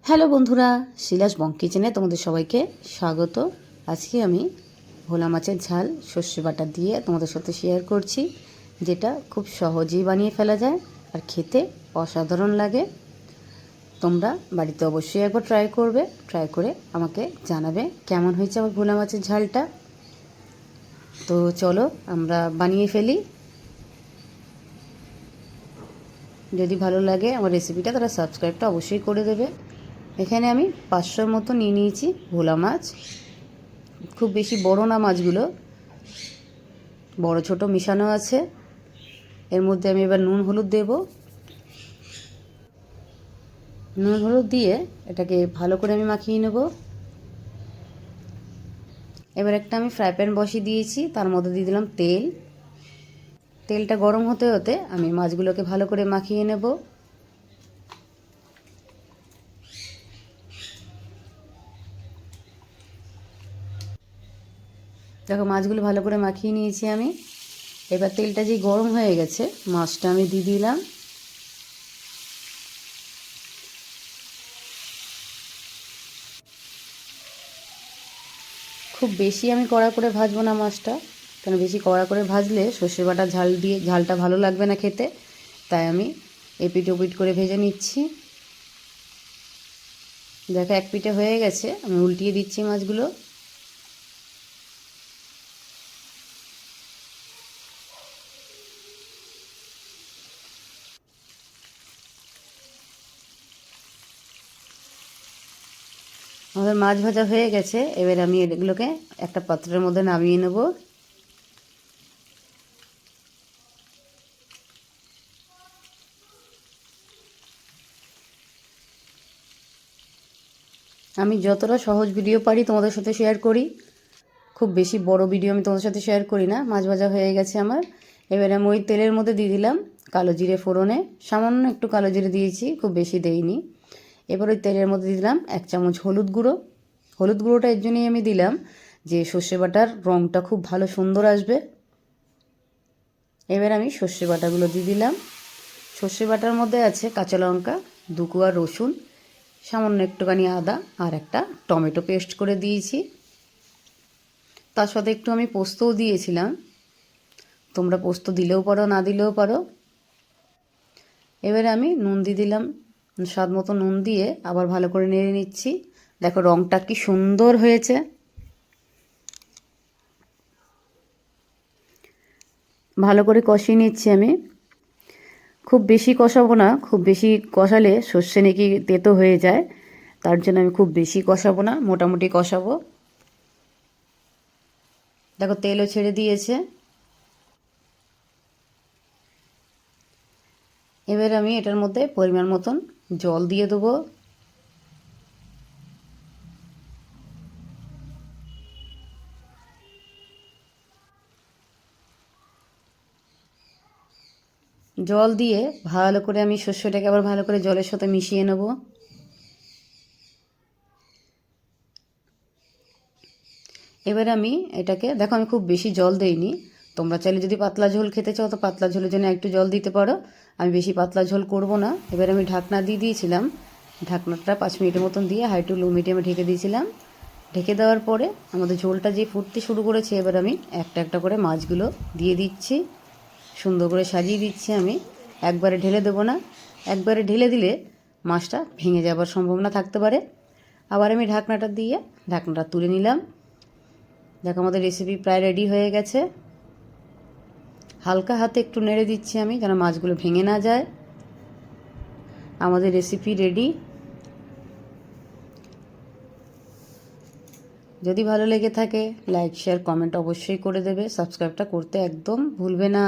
Hello বন্ধুরা, শিলাস বং কিচেনে তোমাদের সবাইকে স্বাগত। আজকে আমি ভোলা মাছের ঝাল সর্ষে বাটা দিয়ে তোমাদের সাথে শেয়ার করছি, যেটা খুব সহজেই বানিয়ে ফেলা যায় আর খেতে অসাধারণ লাগে। তোমরা বাড়িতে অবশ্যই একবার ট্রাই করবে, ট্রাই করে আমাকে জানাবে কেমন হয়েছে আমার ভোলা মাছের ঝালটা। তো চলো আমরা বানিয়ে ফেলি। যদি ভালো লাগে আমার রেসিপিটা তারা সাবস্ক্রাইবটা অবশ্যই করে দেবে। এখানে আমি 500 মতো নিয়ে নিয়েছি ভোলা মাছ। খুব বেশি বড় না মাছগুলো, বড় ছোট মিশানো আছে। এর মধ্যে আমি এবার নুন হলুদ দেব। নুন হলুদ দিয়ে এটাকে ভালো করে আমি মাখিয়ে নেব। এবার একটা আমি ফ্রাই প্যান বসিয়ে দিয়েছি, তার মধ্যে দিয়ে দিলাম তেল। তেলটা গরম হতে হতে আমি মাছগুলোকে ভালো করে মাখিয়ে নেব। দেখো মাছগুলো ভালো করে মাখিয়ে নিয়েছি আমি। এবার তেলটা যে গরম হয়ে গেছে, মাছটা আমি দিয়ে দিলাম। খুব বেশি আমি কড়া করে ভাজবো না মাছটা, কারণ বেশি কড়া করে ভাজলে সর্ষে বাটা ঝালটা ভালো লাগবে না খেতে। তাই আমি এপিট ওপিট করে ভেজে নিচ্ছি। দেখো এক পিঠে হয়ে গেছে, আমি উল্টিয়ে দিচ্ছি মাছগুলো। আমাদের মাছ ভাজা হয়ে গেছে। এবার আমি এগুলোকে একটা পাত্রের মধ্যে নামিয়ে নেব। আমি যতটা সহজ ভিডিও পারি তোমাদের সাথে শেয়ার করি, খুব বেশি বড় ভিডিও আমি তোমাদের সাথে শেয়ার করি না। মাছ ভাজা হয়ে গেছে আমার। এবার আমি ওই তেলের মধ্যে দিয়ে দিলাম কালো জিরে ফোড়নে। সামান্য একটু কালো জিরে দিয়েছি, খুব বেশি দেইনি। এবার ওই তেলের মধ্যে দিয়ে দিলাম 1 চামচ হলুদ গুঁড়ো। হলুদ গুঁড়োটা এর জন্যই আমি দিলাম যে সর্ষে বাটার রঙটা খুব ভালো সুন্দর আসবে। এবার আমি সর্ষে বাটাগুলো দিয়ে দিলাম। সর্ষে বাটার মধ্যে আছে কাঁচা লঙ্কা, 2 কোয়া রসুন, সামান্য একটুখানি আদা আর একটা টমেটো পেস্ট করে দিয়েছি। তার সাথে একটু আমি পোস্তও দিয়েছিলাম, তোমরা পোস্ত দিলেও পারো না দিলেও পারো। এবারে আমি নুন দিয়ে দিলাম, স্বাদ মতো নুন দিয়ে আবার ভালো করে নেড়ে নিচ্ছি। দেখো রঙটা কি সুন্দর হয়েছে। ভালো করে কষিয়ে নিচ্ছি আমি। খুব বেশি কষাবো না, খুব বেশি কষালে সর্ষে নাকি তেতো হয়ে যায়, তার জন্য আমি খুব বেশি কষাবো না, মোটামুটি কষাবো। দেখো তেলও ছেড়ে দিয়েছে। এবার আমি এটার মধ্যে পরিমাণ মতন জল দিয়ে দেবো। জল দিয়ে ভালো করে আমি শস্যটাকে আবার ভালো করে জলের সাথে মিশিয়ে নেব। এবার আমি এটাকে দেখো আমি খুব বেশি জল দেইনি। তোমরা চাইলে যদি পাতলা ঝোল খেতে চাও তো পাতলা ঝোলের জন্য একটু জল দিতে পারো। আমি বেশি পাতলা ঝোল করব না। এবার আমি ঢাকনা দিয়ে দিয়েছিলাম। ঢাকনাটা 5 মিনিটের মতন দিয়ে হাই টু লো মিডিয়ামে ঢেকে দিয়েছিলাম। ঢেকে দেওয়ার পরে আমাদের ঝোলটা যে ফুটতে শুরু করেছে, এবার আমি একটা একটা করে মাছগুলো দিয়ে দিচ্ছি। সুন্দর করে সাজিয়ে দিচ্ছি আমি। একবারে ঢেলে দেবো না, একবারে ঢেলে দিলে মাছটা ভেঙে যাবার সম্ভাবনা থাকতে পারে। আবার আমি ঢাকনাটা দিয়ে ঢাকনাটা তুলে নিলাম। দেখো আমাদের রেসিপি প্রায় রেডি হয়ে গেছে। হালকা হাতে একটু নেড়ে দিচ্ছি আমি, যেন মাছগুলো ভেঙে না যায়। আমাদের রেসিপি রেডি। যদি ভালো লেগে থাকে লাইক শেয়ার কমেন্ট অবশ্যই করে দেবে। সাবস্ক্রাইবটা করতে একদম ভুলবে না।